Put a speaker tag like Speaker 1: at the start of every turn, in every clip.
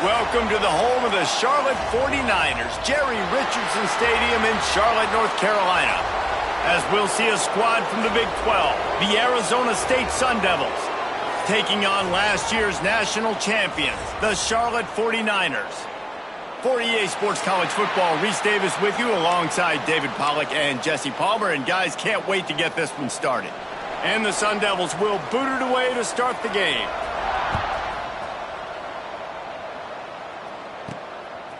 Speaker 1: Welcome to the home of the Charlotte 49ers, Jerry Richardson Stadium in Charlotte, North Carolina. As we'll see a squad from the Big 12, the Arizona State Sun Devils, taking on last year's national champions, the Charlotte 49ers. For EA Sports College Football, Reese Davis with you alongside David Pollack and Jesse Palmer. And guys, can't wait to get this one started. And the Sun Devils will boot it away to start the game.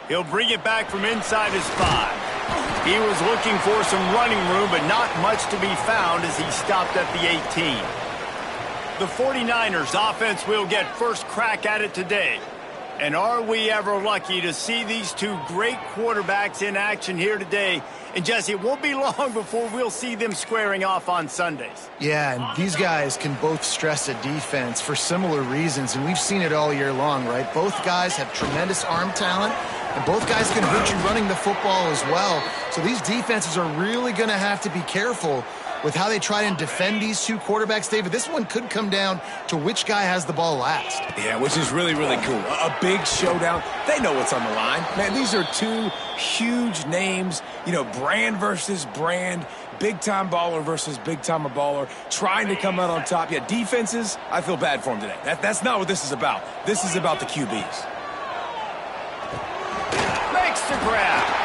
Speaker 1: He'll bring it back from inside his 5. He was looking for some running room, but not much to be found as he stopped at the 18. The 49ers offense will get first crack at it today. And are we ever lucky to see these two great quarterbacks in action here today? And Jesse, it won't be long before we'll see them squaring off on Sundays.
Speaker 2: Yeah, and these guys can both stress a defense for similar reasons, and we've seen it all year long, right? Both guys have tremendous arm talent, and both guys can hurt you running the football as well. So these defenses are really going to have to be careful with how they try and defend these two quarterbacks. David, this one could come down to which guy has the ball last.
Speaker 3: Yeah, which is really, really cool. A big showdown. They know what's on the line. Man, these are two huge names, you know, brand versus brand, big-time baller versus big-time baller, trying to come out on top. Yeah, defenses, I feel bad for them today. That's not what this is about. This is about the QBs.
Speaker 1: Makes the grab.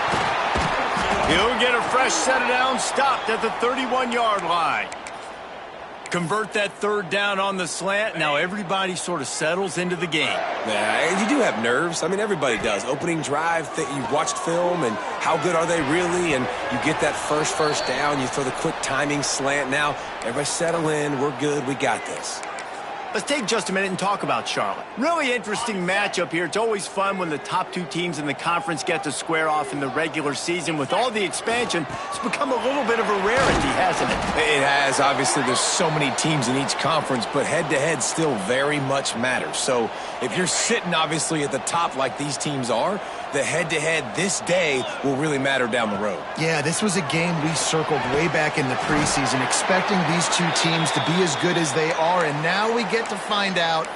Speaker 1: He'll get a fresh set of downs stopped at the 31-yard line. Convert that third down on the slant. Now everybody sort of settles into the game.
Speaker 3: Yeah, you do have nerves. I mean, everybody does. Opening drive, you watched film, and how good are they really? And you get that first down. You throw the quick timing slant. Now, everybody settle in. We're good. We got this.
Speaker 1: Let's take just a minute and talk about Charlotte. Really interesting matchup here. It's always fun when the top two teams in the conference get to square off in the regular season. With all the expansion, it's become a little bit of a rarity, hasn't it?
Speaker 3: It has. Obviously, there's so many teams in each conference, but head-to-head still very much matters. So if you're sitting, obviously, at the top like these teams are, the head-to-head this day will really matter down the road.
Speaker 2: Yeah, this was a game we circled way back in the preseason, expecting these two teams to be as good as they are, and now we get to find out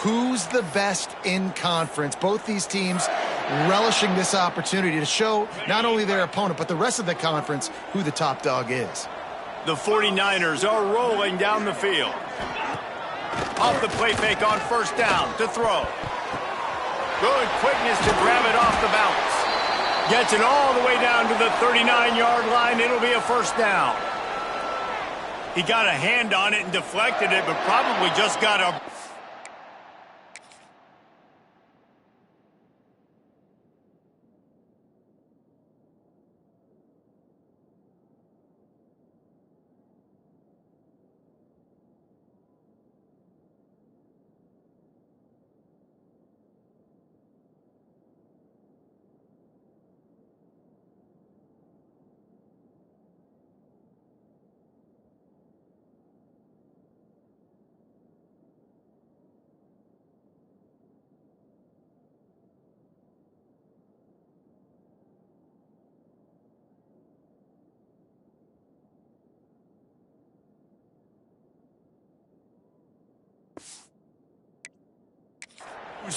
Speaker 2: who's the best in conference. Both these teams relishing this opportunity to show not only their opponent, but the rest of the conference who the top dog is.
Speaker 1: The 49ers are rolling down the field. Off the play fake on first down to throw. Good quickness to grab it off the bounce. Gets it all the way down to the 39-yard line. It'll be a first down. He got a hand on it and deflected it, but probably just got a...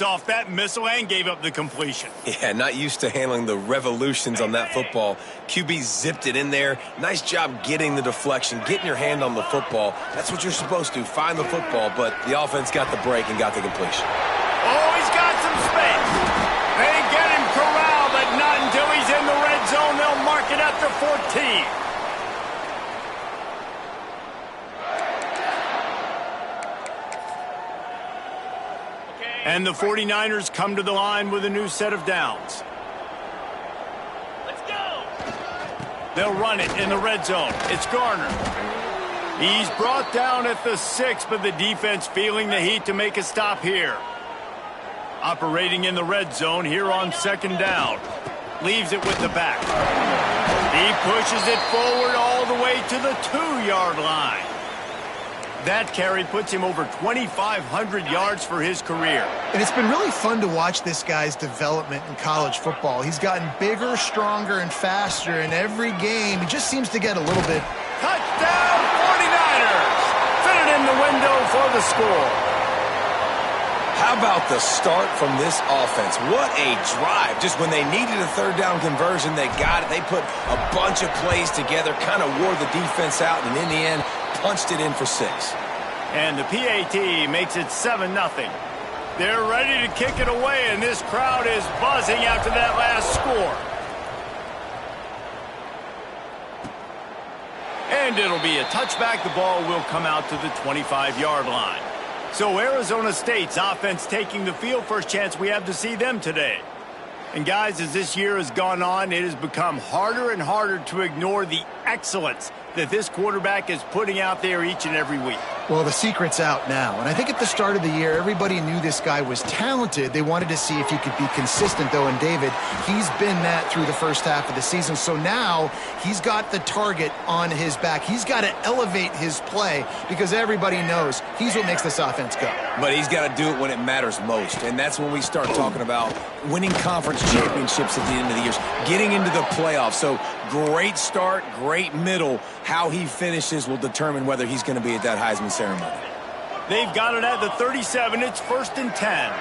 Speaker 1: off that missile and gave up the completion.
Speaker 3: Yeah, not used to handling the revolutions on that football. QB zipped it in there. Nice job getting the deflection, getting your hand on the football. That's what you're supposed to, find the football, but the offense got the break and got the completion.
Speaker 1: Oh, he's got some space. They get him corralled, but not until he's in the red zone. They'll mark it at the 14. And the 49ers come to the line with a new set of downs. Let's go. They'll run it in the red zone. It's Garner. He's brought down at the 6, but the defense feeling the heat to make a stop here. Operating in the red zone here on second down. Leaves it with the back. He pushes it forward all the way to the 2-yard line. That carry puts him over 2,500 yards for his career.
Speaker 2: And it's been really fun to watch this guy's development in college football. He's gotten bigger, stronger, and faster in every game. He just seems to get a little bit...
Speaker 1: Touchdown, 49ers! Fit it in the window for the score.
Speaker 3: How about the start from this offense? What a drive. Just when they needed a third down conversion, they got it. They put a bunch of plays together, kind of wore the defense out, and in the end, punched it in for 6.
Speaker 1: And the PAT makes it 7-0. They're ready to kick it away, and this crowd is buzzing after that last score. And it'll be a touchback. The ball will come out to the 25-yard line. So Arizona State's offense taking the field. First chance we have to see them today. And guys, as this year has gone on, it has become harder and harder to ignore the excellence that this quarterback is putting out there each and every week.
Speaker 2: Well, the secret's out now. And I think at the start of the year, everybody knew this guy was talented. They wanted to see if he could be consistent, though. And David, he's been that through the first half of the season. So now he's got the target on his back. He's got to elevate his play because everybody knows he's what makes this offense go.
Speaker 3: But he's got to do it when it matters most. And that's when we start talking about winning conference championships at the end of the year, getting into the playoffs. So great start, great middle. How he finishes will determine whether he's going to be at that Heisman ceremony.
Speaker 1: They've got it at the 37. It's 1st and 10.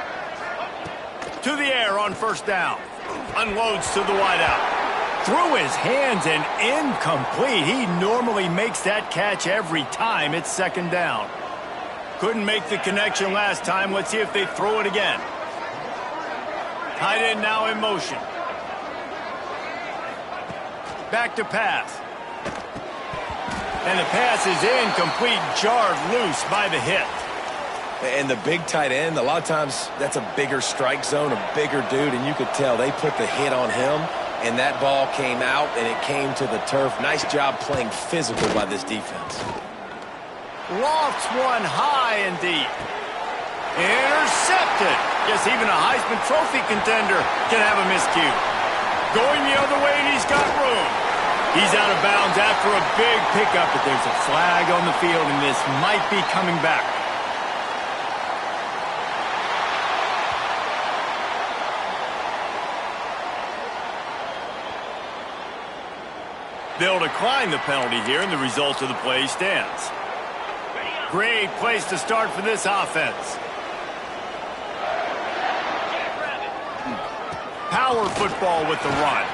Speaker 1: To the air on first down. Unloads to the wideout. Through his hands and incomplete. He normally makes that catch every time. It's 2nd down. Couldn't make the connection last time. Let's see if they throw it again. Tight end now in motion. Back to pass. And the pass is incomplete, jarred loose by the hit.
Speaker 3: And the big tight end, a lot of times that's a bigger strike zone, a bigger dude, and you could tell they put the hit on him, and that ball came out, and it came to the turf. Nice job playing physical by this defense.
Speaker 1: Lofts one high and deep. Intercepted. Yes, even a Heisman Trophy contender can have a miscue. Going the other way, and he's got room. He's out of bounds after a big pickup, but there's a flag on the field, and this might be coming back. They'll decline the penalty here, and the result of the play stands. Great place to start for this offense. Power football with the run.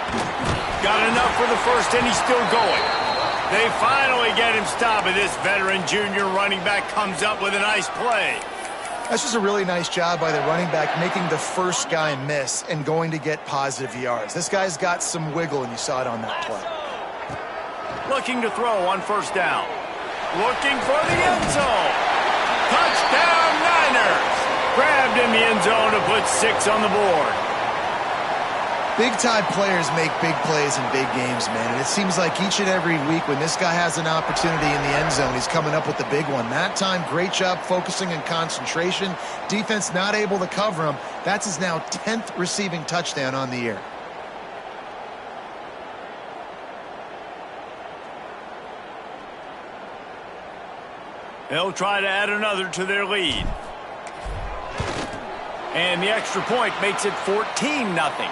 Speaker 1: Got enough for the first, and he's still going. They finally get him stopped, and this veteran junior running back comes up with a nice play.
Speaker 2: That's just a really nice job by the running back, making the first guy miss and going to get positive yards. This guy's got some wiggle, and you saw it on that play.
Speaker 1: Looking to throw on first down. Looking for the end zone. Touchdown, Niners. Grabbed in the end zone to put 6 on the board.
Speaker 2: Big-time players make big plays in big games, man. And it seems like each and every week when this guy has an opportunity in the end zone, he's coming up with the big one. That time, great job focusing and concentration. Defense not able to cover him. That's his now 10th receiving touchdown on the year.
Speaker 1: They'll try to add another to their lead. And the extra point makes it 14-0.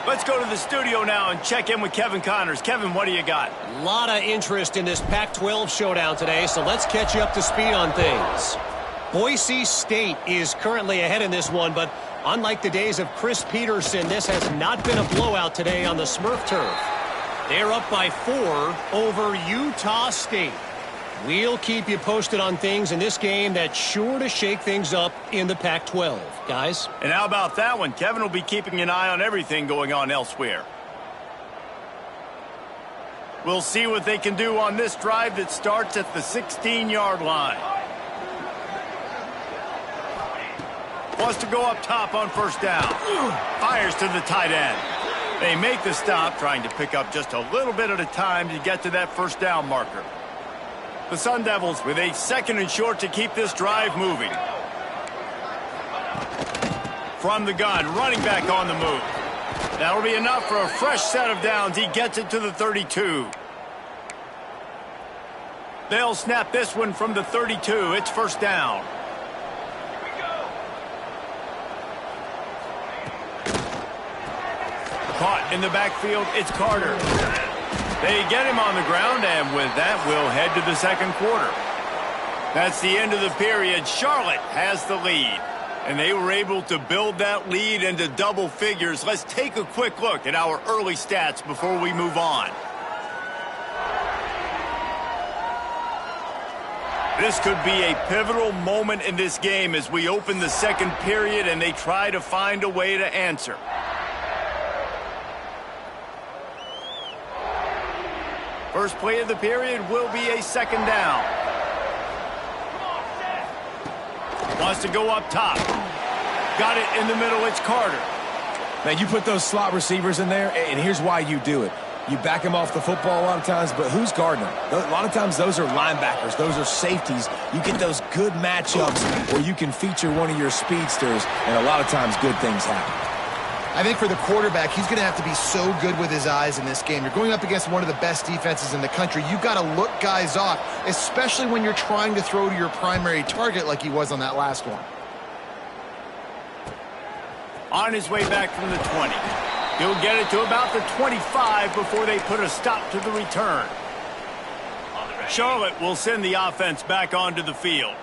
Speaker 1: Let's go to the studio now and check in with Kevin Connors. Kevin, what do you got?
Speaker 4: A lot of interest in this Pac-12 showdown today, so let's catch you up to speed on things. Boise State is currently ahead in this one, but unlike the days of Chris Peterson, this has not been a blowout today on the Smurf turf. They're up by 4 over Utah State. We'll keep you posted on things in this game that's sure to shake things up in the Pac-12, guys.
Speaker 1: And how about that one? Kevin will be keeping an eye on everything going on elsewhere. We'll see what they can do on this drive that starts at the 16-yard line. Wants to go up top on first down. Fires to the tight end. They make the stop, trying to pick up just a little bit at a time to get to that first down marker. The Sun Devils with a 2nd and short to keep this drive moving. From the gun, running back on the move. That'll be enough for a fresh set of downs. He gets it to the 32. They'll snap this one from the 32. It's first down. Caught in the backfield, it's Carter. They get him on the ground, and with that, we'll head to the second quarter. That's the end of the period. Charlotte has the lead. And they were able to build that lead into double figures. Let's take a quick look at our early stats before we move on. This could be a pivotal moment in this game as we open the second period and they try to find a way to answer. First play of the period will be a second down. Wants to go up top. Got it in the middle. It's Carter.
Speaker 3: Now, you put those slot receivers in there, and here's why you do it. You back them off the football a lot of times, but who's guarding them? A lot of times those are linebackers. Those are safeties. You get those good matchups where you can feature one of your speedsters, and a lot of times good things happen.
Speaker 2: I think for the quarterback, he's going to have to be so good with his eyes in this game. You're going up against one of the best defenses in the country. You've got to look guys off, especially when you're trying to throw to your primary target like he was on that last one.
Speaker 1: On his way back from the 20. He'll get it to about the 25 before they put a stop to the return. Charlotte will send the offense back onto the field.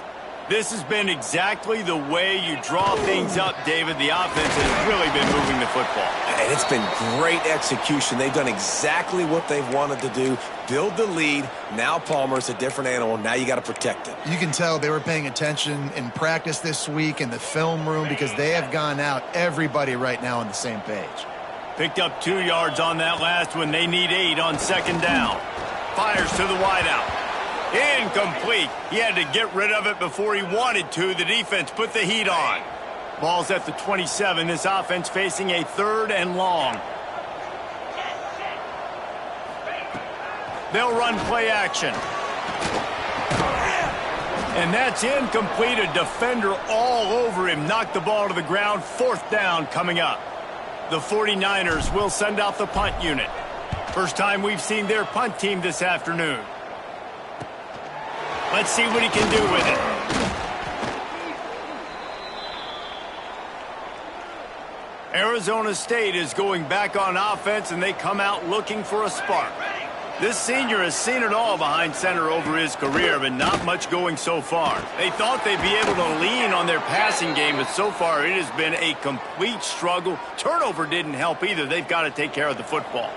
Speaker 1: This has been exactly the way you draw things up, David. The offense has really been moving the football.
Speaker 3: And it's been great execution. They've done exactly what they've wanted to do. Build the lead. Now Palmer's a different animal. Now you got to protect it.
Speaker 2: You can tell they were paying attention in practice this week in the film room because they have gone out, everybody right now on the same page.
Speaker 1: Picked up 2 yards on that last one. They need 8 on second down. Fires to the wideout. Incomplete. He had to get rid of it before he wanted to. The defense put the heat on. Ball's at the 27. This offense facing a 3rd and long. They'll run play action. And that's incomplete. A defender all over him. Knocked the ball to the ground. 4th down coming up. The 49ers will send out the punt unit. First time we've seen their punt team this afternoon. Let's see what he can do with it. Arizona State is going back on offense, and they come out looking for a spark. This senior has seen it all behind center over his career, but not much going so far. They thought they'd be able to lean on their passing game, but so far it has been a complete struggle. Turnover didn't help either. They've got to take care of the football.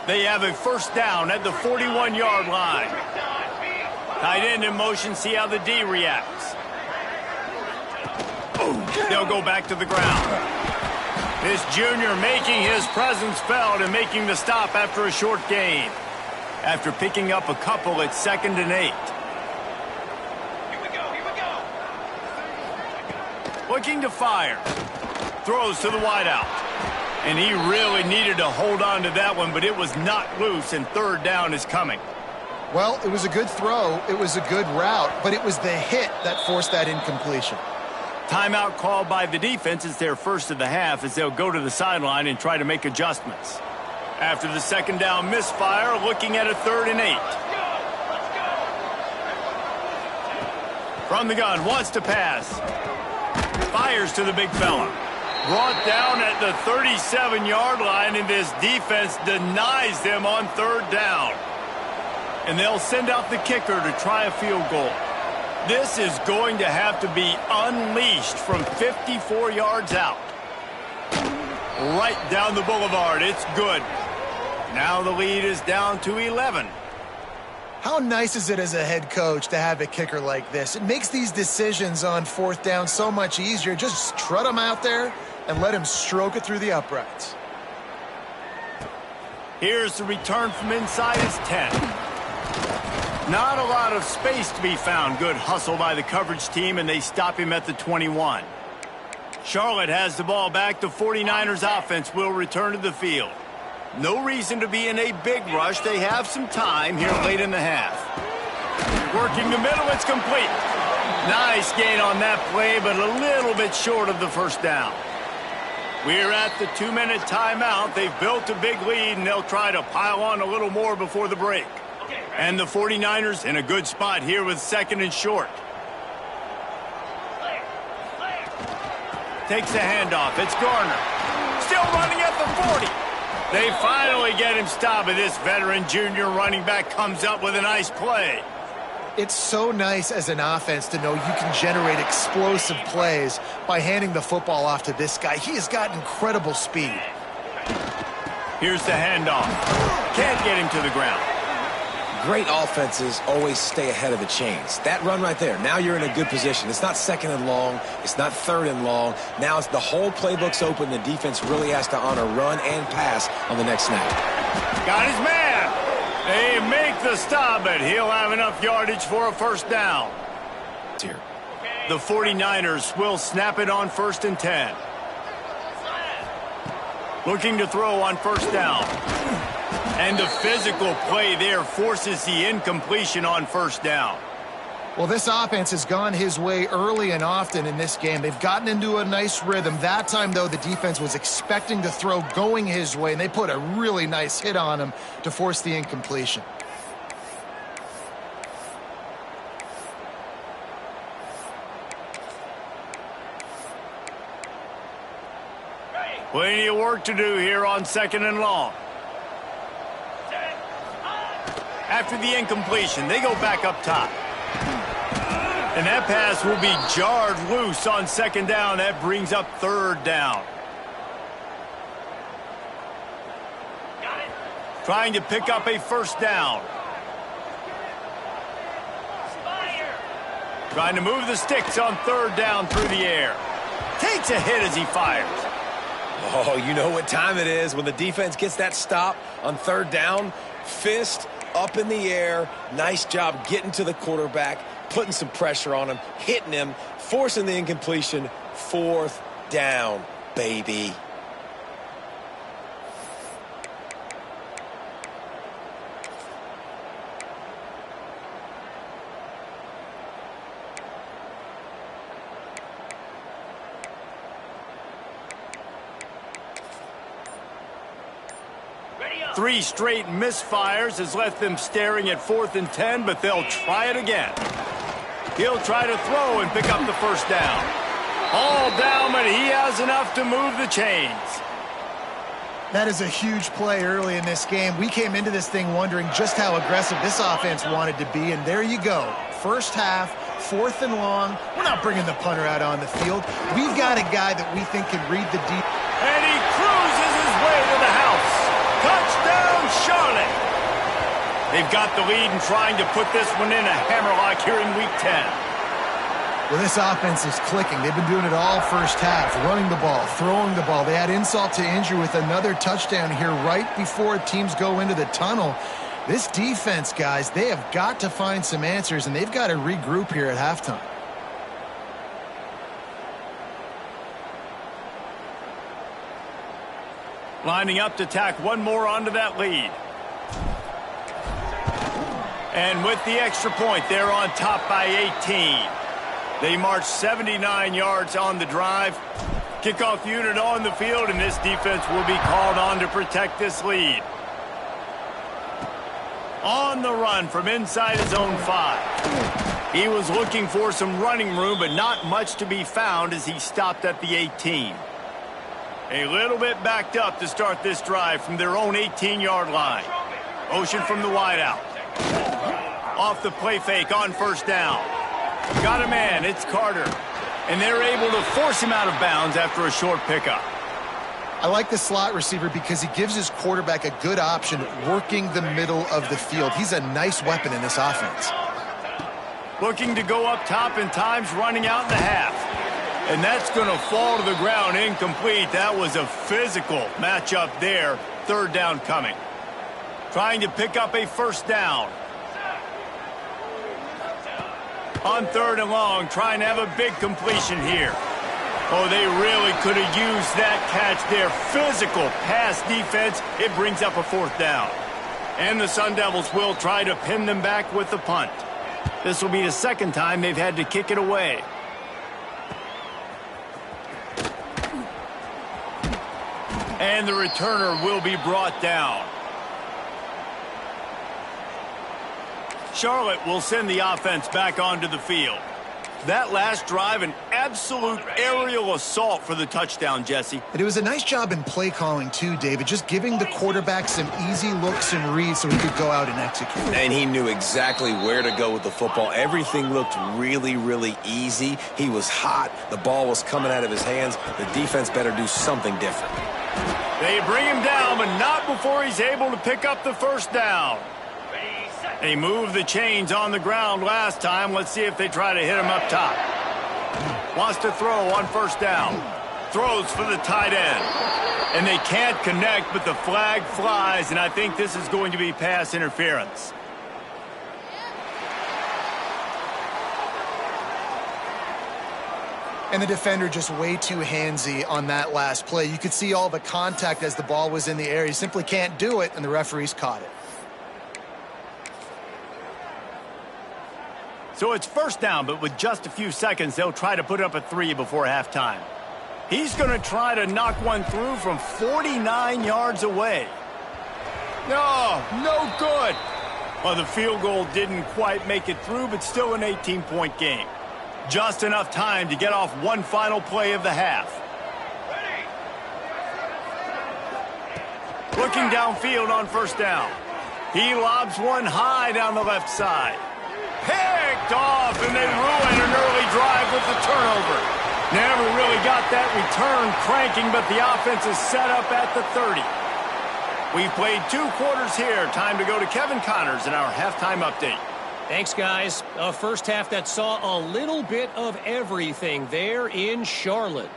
Speaker 1: They have a first down at the 41-yard line. Tight end in motion, see how the D reacts. They'll go back to the ground. This junior making his presence felt and making the stop after a short gain. After picking up a couple at 2nd and 8. Looking to fire. Throws to the wideout. And he really needed to hold on to that one, but it was not loose, and 3rd down is coming.
Speaker 2: Well, it was a good throw. It was a good route, but it was the hit that forced that incompletion.
Speaker 1: Timeout called by the defense. It's their first of the half as they'll go to the sideline and try to make adjustments. After the 2nd down misfire, looking at a 3rd and 8. From the gun, wants to pass. Fires to the big fella. Brought down at the 37-yard line, and this defense denies them on 3rd down. And they'll send out the kicker to try a field goal. This is going to have to be unleashed from 54 yards out. Right down the boulevard. It's good. Now the lead is down to 11.
Speaker 2: How nice is it as a head coach to have a kicker like this? It makes these decisions on 4th down so much easier. Just trot him out there and let him stroke it through the uprights.
Speaker 1: Here's the return from inside his 10. Not a lot of space to be found. Good hustle by the coverage team, and they stop him at the 21. Charlotte has the ball back. The 49ers offense will return to the field. No reason to be in a big rush. They have some time here late in the half. Working the middle, it's complete. Nice gain on that play, but a little bit short of the first down. We're at the 2-minute timeout. They've built a big lead, and they'll try to pile on a little more before the break. And the 49ers in a good spot here with 2nd and short. Takes a handoff. It's Garner. Still running at the 40. They finally get him stopped, and this veteran junior running back comes up with a nice play.
Speaker 2: It's so nice as an offense to know you can generate explosive plays by handing the football off to this guy. He has got incredible speed.
Speaker 1: Here's the handoff. Can't get him to the ground.
Speaker 3: Great offenses always stay ahead of the chains. That run right there, now you're in a good position. It's not second and long. It's not third and long. Now it's the whole playbook's open. The defense really has to honor run and pass on the next snap.
Speaker 1: Got his man. They make the stop, but he'll have enough yardage for a first down.
Speaker 3: Here.
Speaker 1: The 49ers will snap it on 1st and 10. Looking to throw on first down. And the physical play there forces the incompletion on first down.
Speaker 2: Well, this offense has gone his way early and often in this game. They've gotten into a nice rhythm. That time, though, the defense was expecting the throw going his way, and they put a really nice hit on him to force the incompletion.
Speaker 1: Plenty of work to do here on 2nd and long. After the incompletion, they go back up top. And that pass will be jarred loose on 2nd down. That brings up 3rd down. Trying to pick up a first down. Trying to move the sticks on 3rd down through the air. Takes a hit as he fires.
Speaker 3: Oh, you know what time it is when the defense gets that stop on 3rd down. Fist up in the air. Nice job getting to the quarterback, putting some pressure on him, hitting him, forcing the incompletion. 4th down, baby.
Speaker 1: Three straight misfires has left them staring at 4th and 10, but they'll try it again. He'll try to throw and pick up the first down. All down, but he has enough to move the chains.
Speaker 2: That is a huge play early in this game. We came into this thing wondering just how aggressive this offense wanted to be, and there you go. First half, 4th and long. We're not bringing the punter out on the field. We've got a guy that we think can read the deep.
Speaker 1: And he cruises his way to the house. Touchdown, Charlotte. They've got the lead and trying to put this one in a hammerlock here in Week 10.
Speaker 2: Well, this offense is clicking. They've been doing it all first half, running the ball, throwing the ball. They had insult to injury with another touchdown here right before teams go into the tunnel. This defense, guys, they have got to find some answers, and they've got to regroup here at halftime.
Speaker 1: Lining up to tack one more onto that lead. And with the extra point, they're on top by 18. They march 79 yards on the drive. Kickoff unit on the field, and this defense will be called on to protect this lead. On the run from inside his own 5. He was looking for some running room, but not much to be found as he stopped at the 18. A little bit backed up to start this drive from their own 18-yard line. Motion from the wideout. Off the play fake on first down. Got a man, it's Carter. And they're able to force him out of bounds after a short pickup.
Speaker 2: I like the slot receiver because he gives his quarterback a good option working the middle of the field. He's a nice weapon in this offense.
Speaker 1: Looking to go up top and times running out in the half. And that's going to fall to the ground incomplete. That was a physical matchup there. 3rd down coming. Trying to pick up a first down. On 3rd and long, trying to have a big completion here. Oh, they really could have used that catch there. Physical pass defense. It brings up a 4th down. And the Sun Devils will try to pin them back with the punt. This will be the 2nd time they've had to kick it away. And the returner will be brought down. Charlotte will send the offense back onto the field. That last drive, an absolute aerial assault for the touchdown, Jesse.
Speaker 2: And it was a nice job in play calling too, David, just giving the quarterback some easy looks and reads so he could go out and execute.
Speaker 3: And he knew exactly where to go with the football. Everything looked really, really easy. He was hot. The ball was coming out of his hands. The defense better do something different.
Speaker 1: They bring him down, but not before he's able to pick up the first down. They moved the chains on the ground last time. Let's see if they try to hit him up top. Wants to throw on first down. Throws for the tight end. And they can't connect, but the flag flies, and I think this is going to be pass interference.
Speaker 2: And the defender just way too handsy on that last play. You could see all the contact as the ball was in the air. He simply can't do it, and the referees caught it.
Speaker 1: So it's first down, but with just a few seconds, they'll try to put up a 3 before halftime. He's going to try to knock one through from 49 yards away. No good. Well, the field goal didn't quite make it through, but still an 18-point game. Just enough time to get off one final play of the half. Looking downfield on first down. He lobs one high down the left side. Picked off, and they ruin an early drive with the turnover. Never really got that return cranking, but the offense is set up at the 30. We've played 2 quarters here. Time to go to Kevin Connors in our halftime update.
Speaker 4: Thanks, guys. A first half that saw a little bit of everything there in Charlotte.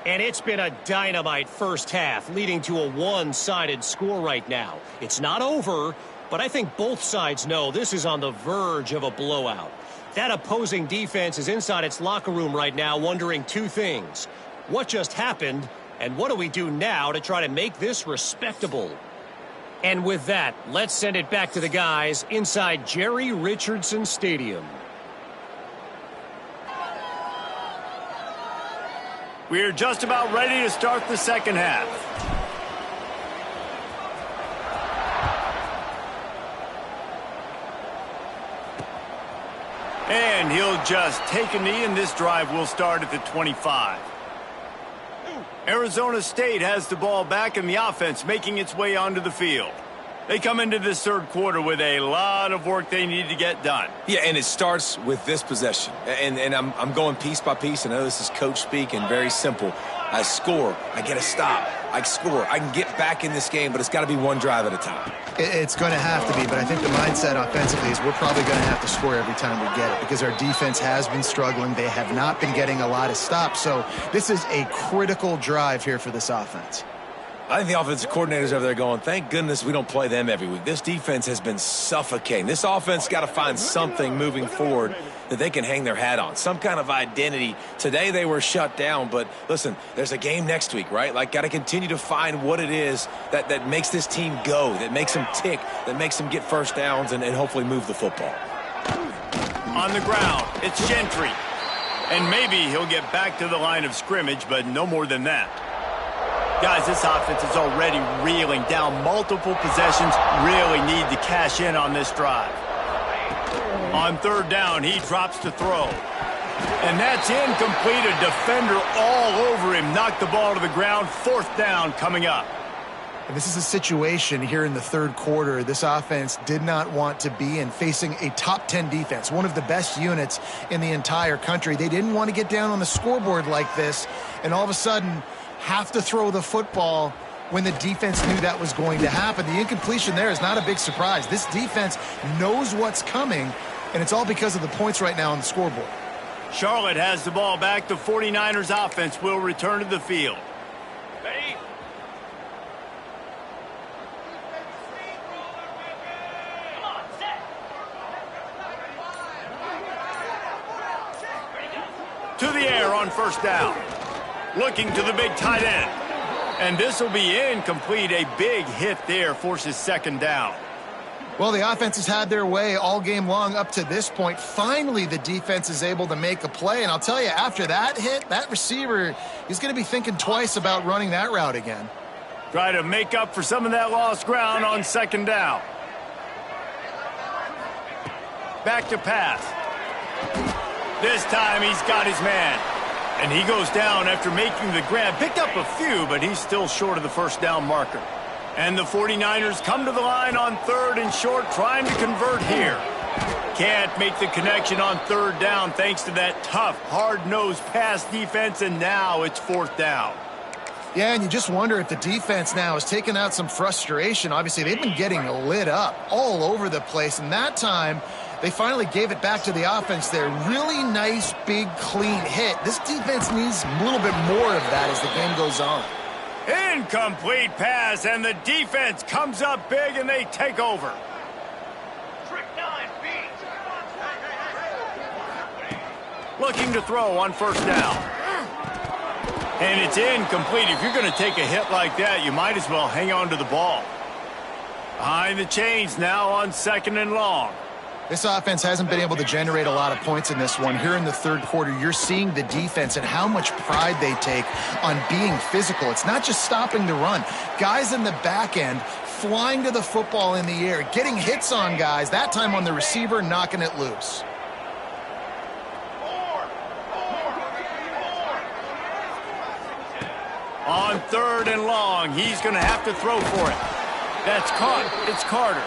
Speaker 4: And it's been a dynamite first half, leading to a one-sided score right now. It's not over, but I think both sides know this is on the verge of a blowout. That opposing defense is inside its locker room right now wondering 2 things. What just happened, and what do we do now to try to make this respectable? And with that, let's send it back to the guys inside Jerry Richardson Stadium.
Speaker 1: We're just about ready to start the second half. And he'll just take a knee, and this drive will start at the 25. Arizona State has the ball back, and the offense making its way onto the field. They come into this third quarter with a lot of work they need to get done.
Speaker 3: Yeah, and it starts with this possession. And I'm going piece by piece. I know this is coach speak and very simple. I score. I get a stop. I score. I can get back in this game, but it's got to be one drive at a time.
Speaker 2: It's going to have to be, but I think the mindset offensively is we're probably going to have to score every time we get it because our defense has been struggling. They have not been getting a lot of stops, so this is a critical drive here for this offense.
Speaker 3: I think the offensive coordinators over there going, thank goodness we don't play them every week. This defense has been suffocating. This offense got to find something moving forward that they can hang their hat on, some kind of identity. Today they were shut down, but listen, there's a game next week, right? Like, got to continue to find what it is that makes this team go, that makes them tick, that makes them get first downs and hopefully move the football.
Speaker 1: On the ground, it's Gentry. And maybe he'll get back to the line of scrimmage, but no more than that. Guys, this offense is already reeling down multiple possessions. Really need to cash in on this drive. On third down, he drops to throw. And that's incomplete. A defender all over him. Knocked the ball to the ground. Fourth down coming up.
Speaker 2: And this is a situation here in the third quarter this offense did not want to be in, facing a top 10 defense, one of the best units in the entire country. They didn't want to get down on the scoreboard like this, and all of a sudden have to throw the football when the defense knew that was going to happen. The incompletion there is not a big surprise. This defense knows what's coming, and it's all because of the points right now on the scoreboard.
Speaker 1: Charlotte has the ball back. The 49ers offense will return to the field. Ready? To the air on first down. Looking to the big tight end. And this will be incomplete. A big hit there forces second down.
Speaker 2: Well, the offense has had their way all game long up to this point. Finally, the defense is able to make a play. And I'll tell you, after that hit, that receiver is going to be thinking twice about running that route again.
Speaker 1: Try to make up for some of that lost ground on second down. Back to pass. This time he's got his man. And he goes down after making the grab. Picked up a few, but he's still short of the first down marker. And the 49ers come to the line on 3rd and short, trying to convert here. Can't make the connection on 3rd down thanks to that tough, hard-nosed pass defense, and now it's 4th down.
Speaker 2: Yeah, and you just wonder if the defense now has taken out some frustration. Obviously, they've been getting lit up all over the place, and that time they finally gave it back to the offense there. Really nice, big, clean hit. This defense needs a little bit more of that as the game goes on.
Speaker 1: Incomplete pass, and the defense comes up big, and they take over. Looking to throw on 1st down. And it's incomplete. If you're going to take a hit like that, you might as well hang on to the ball. Behind the chains now on 2nd and long.
Speaker 2: This offense hasn't been able to generate a lot of points in this one. Here in the 3rd quarter, you're seeing the defense and how much pride they take on being physical. It's not just stopping the run. Guys in the back end flying to the football in the air, getting hits on guys, that time on the receiver, knocking it loose.
Speaker 1: On 3rd and long, he's going to have to throw for it. That's caught. It's Carter.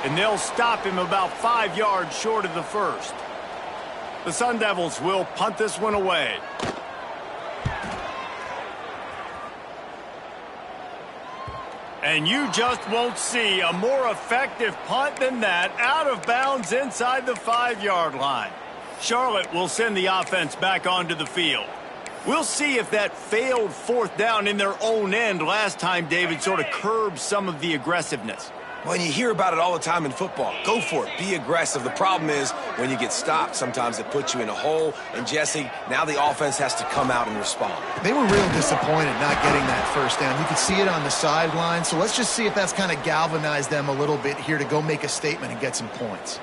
Speaker 1: And they'll stop him about 5 yards short of the 1st. The Sun Devils will punt this one away. And you just won't see a more effective punt than that, out of bounds inside the 5-yard line. Charlotte will send the offense back onto the field. We'll see if that failed 4th down in their own end last time, David, sort of curbed some of the aggressiveness.
Speaker 3: Well, you hear about it all the time in football. Go for it. Be aggressive. The problem is when you get stopped, sometimes it puts you in a hole. And, Jesse, now the offense has to come out and respond.
Speaker 2: They were real disappointed not getting that 1st down. You could see it on the sideline. So let's just see if that's kind of galvanized them a little bit here to go make a statement and get some points.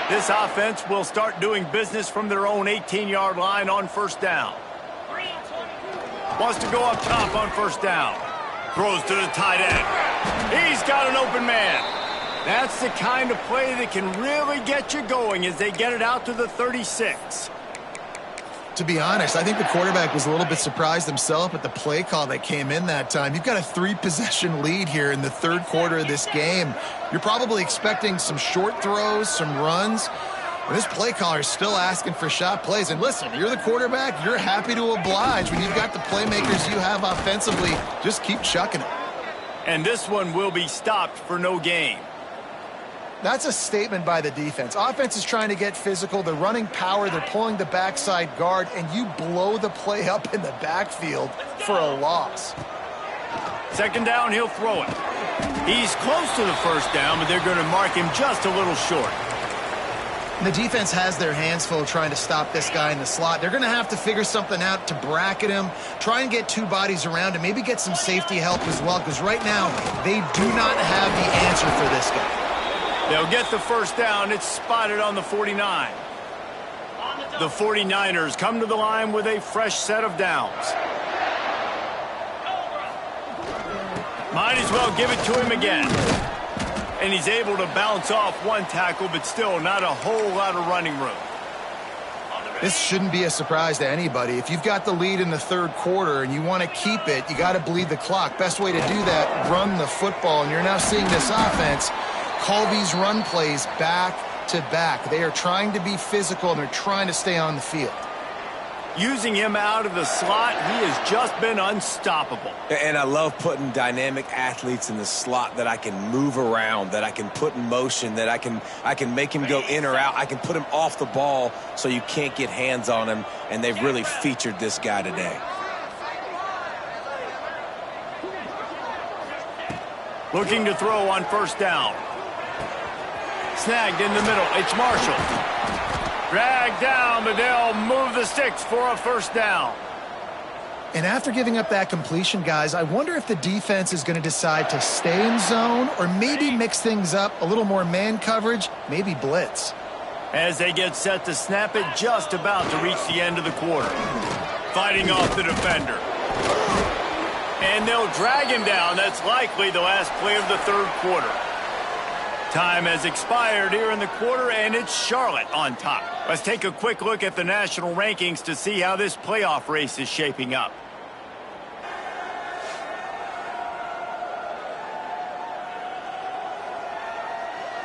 Speaker 1: This offense will start doing business from their own 18-yard line on 1st down. Wants to go up top on 1st down. Throws to the tight end. He's got an open man. That's the kind of play that can really get you going as they get it out to the 36.
Speaker 2: To be honest, I think the quarterback was a little bit surprised himself at the play call that came in that time. You've got a 3-possession lead here in the 3rd quarter of this game. You're probably expecting some short throws, some runs. And this play caller is still asking for shot plays. And listen, you're the quarterback. You're happy to oblige. When you've got the playmakers you have offensively, just keep chucking it.
Speaker 1: And this one will be stopped for no gain.
Speaker 2: That's a statement by the defense. Offense is trying to get physical. They're running power. They're pulling the backside guard, and you blow the play up in the backfield for a loss.
Speaker 1: 2nd down, he'll throw it. He's close to the 1st down, but they're going to mark him just a little short.
Speaker 2: The defense has their hands full trying to stop this guy in the slot. They're going to have to figure something out to bracket him, try and get 2 bodies around him, maybe get some safety help as well, because right now they do not have the answer for this guy.
Speaker 1: They'll get the 1st down. It's spotted on the 49. The 49ers come to the line with a fresh set of downs. Might as well give it to him again. And he's able to bounce off one tackle, but still not a whole lot of running room.
Speaker 2: This shouldn't be a surprise to anybody. If you've got the lead in the 3rd quarter and you want to keep it, you got to bleed the clock. Best way to do that, run the football. And you're now seeing this offense call these run plays back to back. They are trying to be physical, and they're trying to stay on the field.
Speaker 1: Using him out of the slot, he has just been unstoppable.
Speaker 3: And I love putting dynamic athletes in the slot that I can move around, that I can put in motion, that I can make him go in or out. I can put him off the ball so you can't get hands on him, and they've really featured this guy today.
Speaker 1: Looking to throw on 1st down. Snagged in the middle. It's Marshall. Dragged down, but they'll move the sticks for a 1st down.
Speaker 2: And after giving up that completion, guys, I wonder if the defense is going to decide to stay in zone or maybe mix things up, a little more man coverage, maybe blitz.
Speaker 1: As they get set to snap it, just about to reach the end of the quarter. Fighting off the defender. And they'll drag him down. That's likely the last play of the 3rd quarter. Time has expired here in the quarter, and it's Charlotte on top. Let's take a quick look at the national rankings to see how this playoff race is shaping up.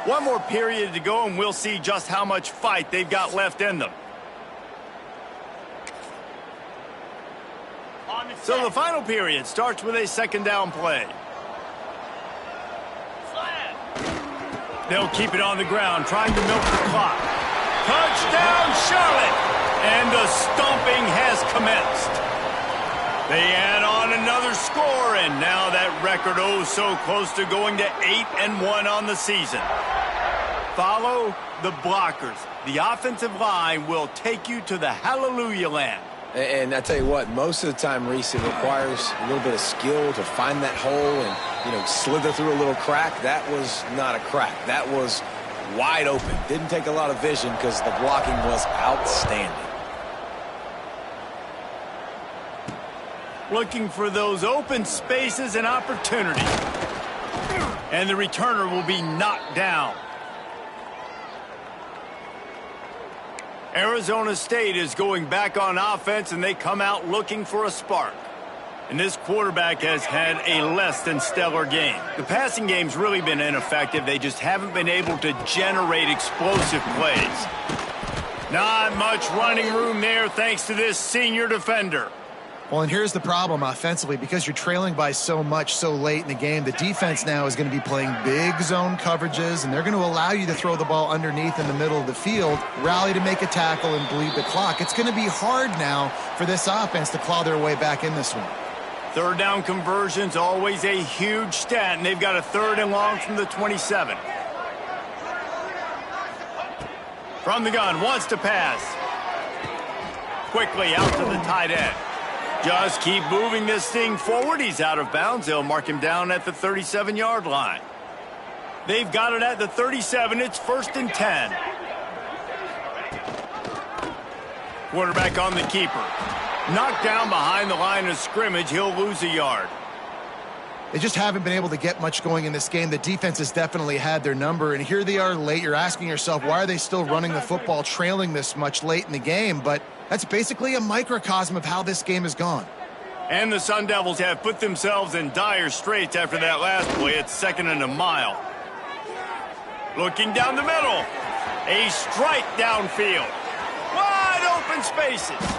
Speaker 1: One more period to go, and we'll see just how much fight they've got left in them. So the final period starts with a second down play. They'll keep it on the ground, trying to milk the clock. Touchdown, Charlotte! And the stomping has commenced. They add on another score, and now that record so close to going to 8-1 on the season. Follow the blockers. The offensive line will take you to the hallelujah land.
Speaker 3: And I tell you what, most of the time, Reese, it requires a little bit of skill to find that hole and, slither through a little crack. That was not a crack. That was wide open. Didn't take a lot of vision because the blocking was outstanding.
Speaker 1: Looking for those open spaces and opportunity. And the returner will be knocked down. Arizona State is going back on offense, and they come out looking for a spark. And this quarterback has had a less than stellar game. The passing game's really been ineffective. They just haven't been able to generate explosive plays. Not much running room there thanks to this senior defender.
Speaker 2: Well, and here's the problem offensively. Because you're trailing by so much so late in the game, the defense now is going to be playing big zone coverages, and they're going to allow you to throw the ball underneath in the middle of the field, rally to make a tackle, and bleed the clock. It's going to be hard now for this offense to claw their way back in this one.
Speaker 1: Third down conversion's always a huge stat, and they've got a 3rd and long from the 27. From the gun, wants to pass. Quickly out to the tight end. Just keep moving this thing forward. He's out of bounds. They'll mark him down at the 37-yard line. They've got it at the 37. It's 1st and 10. Quarterback on the keeper. Knocked down behind the line of scrimmage. He'll lose a yard.
Speaker 2: They just haven't been able to get much going in this game. The defense has definitely had their number, and here they are late. You're asking yourself, why are they still running the football, trailing this much late in the game? But that's basically a microcosm of how this game has gone.
Speaker 1: And the Sun Devils have put themselves in dire straits after that last play. It's 2nd and a mile. Looking down the middle. A strike downfield. Wide open spaces.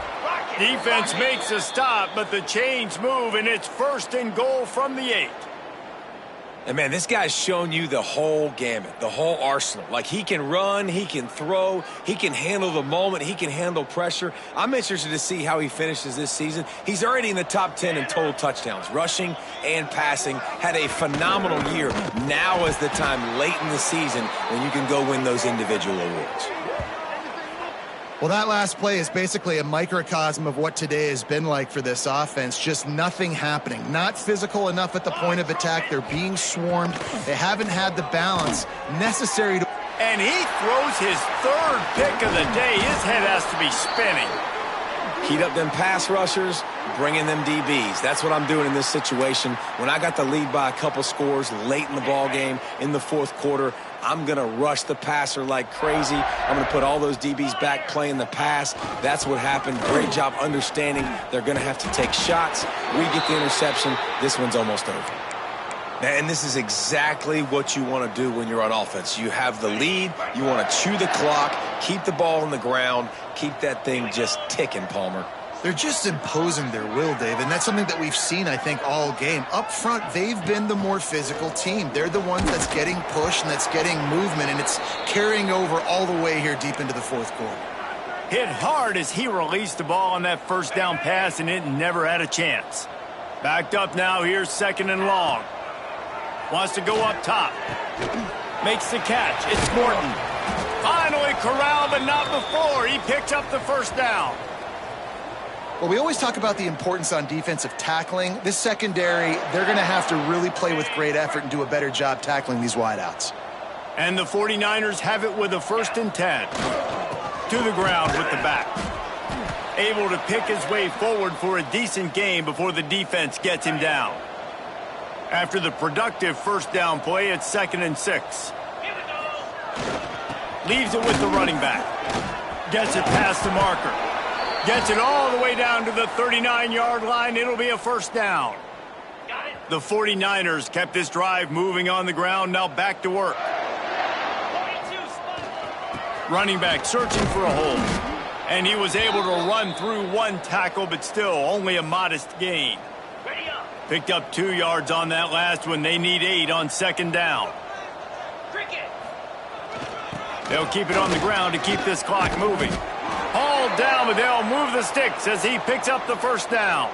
Speaker 1: Defense makes a stop, but the chains move, and it's 1st and goal from the 8.
Speaker 3: And, man, this guy's shown you the whole gamut, the whole arsenal. Like, he can run, he can throw, he can handle the moment, he can handle pressure. I'm interested to see how he finishes this season. He's already in the top 10 in total touchdowns, rushing and passing. Had a phenomenal year. Now is the time late in the season when you can go win those individual awards.
Speaker 2: Well, that last play is basically a microcosm of what today has been like for this offense. Just nothing happening. Not physical enough at the point of attack. They're being swarmed. They haven't had the balance necessary to...
Speaker 1: And he throws his 3rd pick of the day. His head has to be spinning.
Speaker 3: Heat up them pass rushers, bring in them DBs. That's what I'm doing in this situation. When I got the lead by a couple scores late in the ball game in the 4th quarter, I'm going to rush the passer like crazy. I'm going to put all those DBs back playing the pass. That's what happened. Great job understanding they're going to have to take shots. We get the interception. This one's almost over. And this is exactly what you want to do when you're on offense. You have the lead. You want to chew the clock, keep the ball on the ground, keep that thing just ticking, Palmer.
Speaker 2: They're just imposing their will, Dave, and that's something that we've seen, I think, all game. Up front, they've been the more physical team. They're the ones that's getting pushed and that's getting movement, and it's carrying over all the way here deep into the 4th quarter.
Speaker 1: Hit hard as he released the ball on that 1st down pass, and it never had a chance. Backed up now, here's 2nd and long. Wants to go up top. Makes the catch. It's Morton. Finally corralled, but not before. He picks up the 1st down.
Speaker 2: Well, we always talk about the importance on defensive tackling. This secondary, they're going to have to really play with great effort and do a better job tackling these wideouts.
Speaker 1: And the 49ers have it with a 1st and 10. To the ground with the back. Able to pick his way forward for a decent game before the defense gets him down. After the productive 1st down play, it's 2nd and 6. Leaves it with the running back. Gets it past the marker. Gets it all the way down to the 39-yard line. It'll be a first down. The 49ers kept this drive moving on the ground. Now back to work. Running back searching for a hole. And he was able to run through one tackle, but still only a modest gain. Picked up 2 yards on that last one. They need 8 on second down. They'll keep it on the ground to keep this clock moving. Hauled down, but they'll move the sticks as he picks up the first down.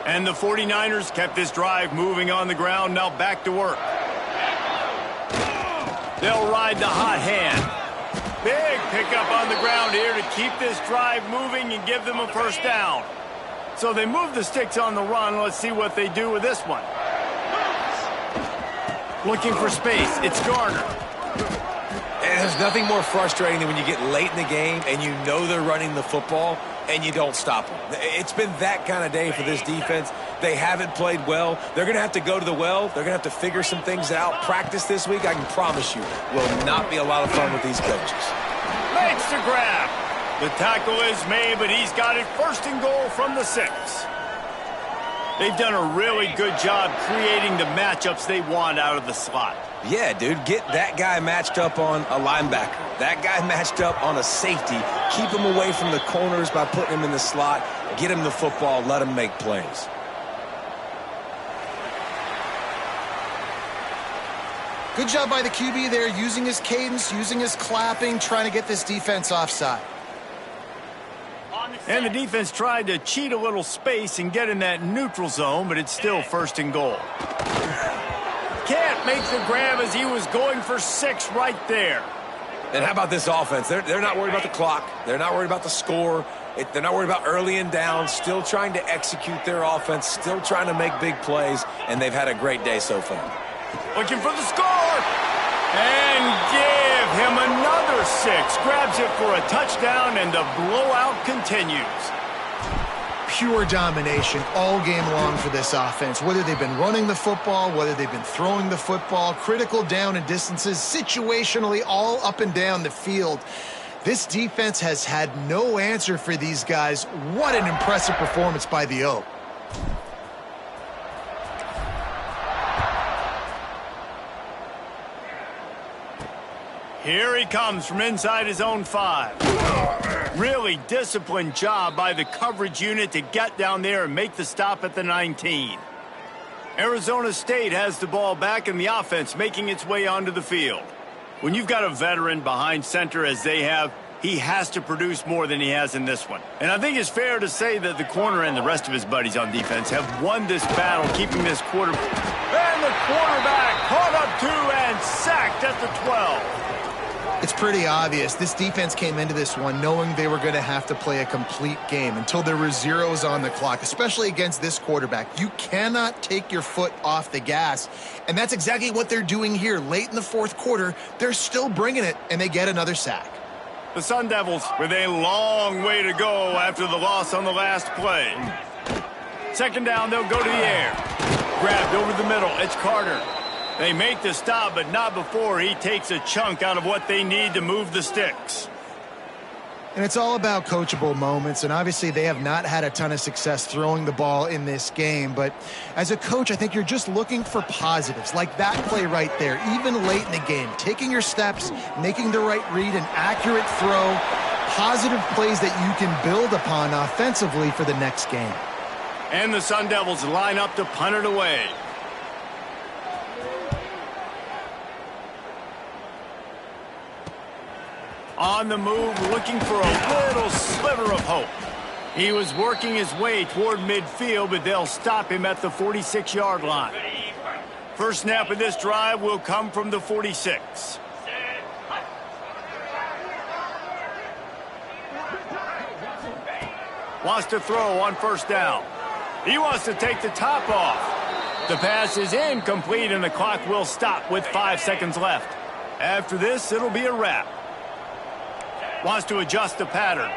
Speaker 1: And the 49ers kept this drive moving on the ground. Now back to work. They'll ride the hot hand. Big pickup on the ground here to keep this drive moving and give them a first down. So they move the sticks on the run. Let's see what they do with this one. Looking for space. It's Garner.
Speaker 3: And there's nothing more frustrating than when you get late in the game and you know they're running the football and you don't stop them. It's been that kind of day for this defense. They haven't played well. They're going to have to go to the well. They're going to have to figure some things out. Practice this week, I can promise you, will not be a lot of fun with these coaches.
Speaker 1: Makes the grab. The tackle is made, but he's got it first and goal from the 6. They've done a really good job creating the matchups they want out of the slot.
Speaker 3: Yeah, dude, get that guy matched up on a linebacker. That guy matched up on a safety. Keep him away from the corners by putting him in the slot. Get him the football. Let him make plays.
Speaker 2: Good job by the QB there, using his cadence, using his clapping, trying to get this defense offside.
Speaker 1: And the defense tried to cheat a little space and get in that neutral zone, but it's still first and goal. Can't make the grab as he was going for 6 right there.
Speaker 3: And how about this offense? They're not worried about the clock. They're not worried about the score. They're not worried about early and down. Still trying to execute their offense. Still trying to make big plays. And they've had a great day so far.
Speaker 1: Looking for the score. And give him another 6. Grabs it for a touchdown, and the blowout continues.
Speaker 2: Pure domination all game long for this offense. Whether they've been running the football, whether they've been throwing the football, critical down and distances, situationally all up and down the field. This defense has had no answer for these guys. What an impressive performance by the O.
Speaker 1: Here he comes from inside his own 5. Really disciplined job by the coverage unit to get down there and make the stop at the 19. Arizona State has the ball back and the offense making its way onto the field. When you've got a veteran behind center as they have, he has to produce more than he has in this one. And I think it's fair to say that the corner and the rest of his buddies on defense have won this battle, keeping this quarter. And the quarterback caught up 2 and sacked at the 12.
Speaker 2: It's pretty obvious. This defense came into this one knowing they were going to have to play a complete game until there were zeros on the clock, especially against this quarterback. You cannot take your foot off the gas, and that's exactly what they're doing here. Late in the fourth quarter, they're still bringing it, and they get another sack.
Speaker 1: The Sun Devils with a long way to go after the loss on the last play. Second down, they'll go to the air. Grabbed over the middle. It's Carter. They make the stop, but not before he takes a chunk out of what they need to move the sticks.
Speaker 2: And it's all about coachable moments, and obviously they have not had a ton of success throwing the ball in this game. But as a coach, I think you're just looking for positives, like that play right there, even late in the game. Taking your steps, making the right read, an accurate throw, positive plays that you can build upon offensively for the next game.
Speaker 1: And the Sun Devils line up to punt it away. On the move, looking for a little sliver of hope. He was working his way toward midfield, but they'll stop him at the 46-yard line. First snap of this drive will come from the 46. Wants to throw on first down. He wants to take the top off. The pass is incomplete, and the clock will stop with 5 seconds left. After this, it'll be a wrap. Wants to adjust the pattern.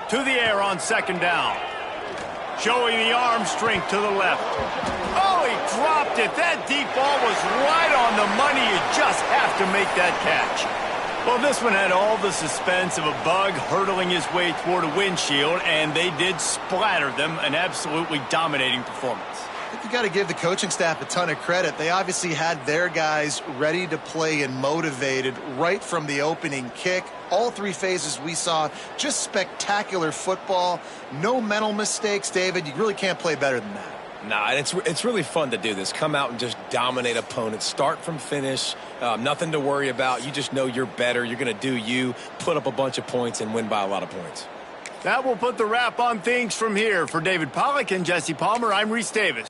Speaker 1: To the air on second down. Showing the arm strength to the left. Oh, he dropped it. That deep ball was right on the money. You just have to make that catch. Well, this one had all the suspense of a bug hurtling his way toward a windshield, and they did splatter them. An absolutely dominating performance.
Speaker 2: I think you got to give the coaching staff a ton of credit. They obviously had their guys ready to play and motivated right from the opening kick. All three phases we saw, just spectacular football. No mental mistakes, David. You really can't play better than that.
Speaker 3: Nah, and it's really fun to do this. Come out and just dominate opponents. Start from finish. Nothing to worry about. You just know you're better. You're going to do you, put up a bunch of points, and win by a lot of points.
Speaker 1: That will put the wrap on things from here. For David Pollack and Jesse Palmer, I'm Reese Davis.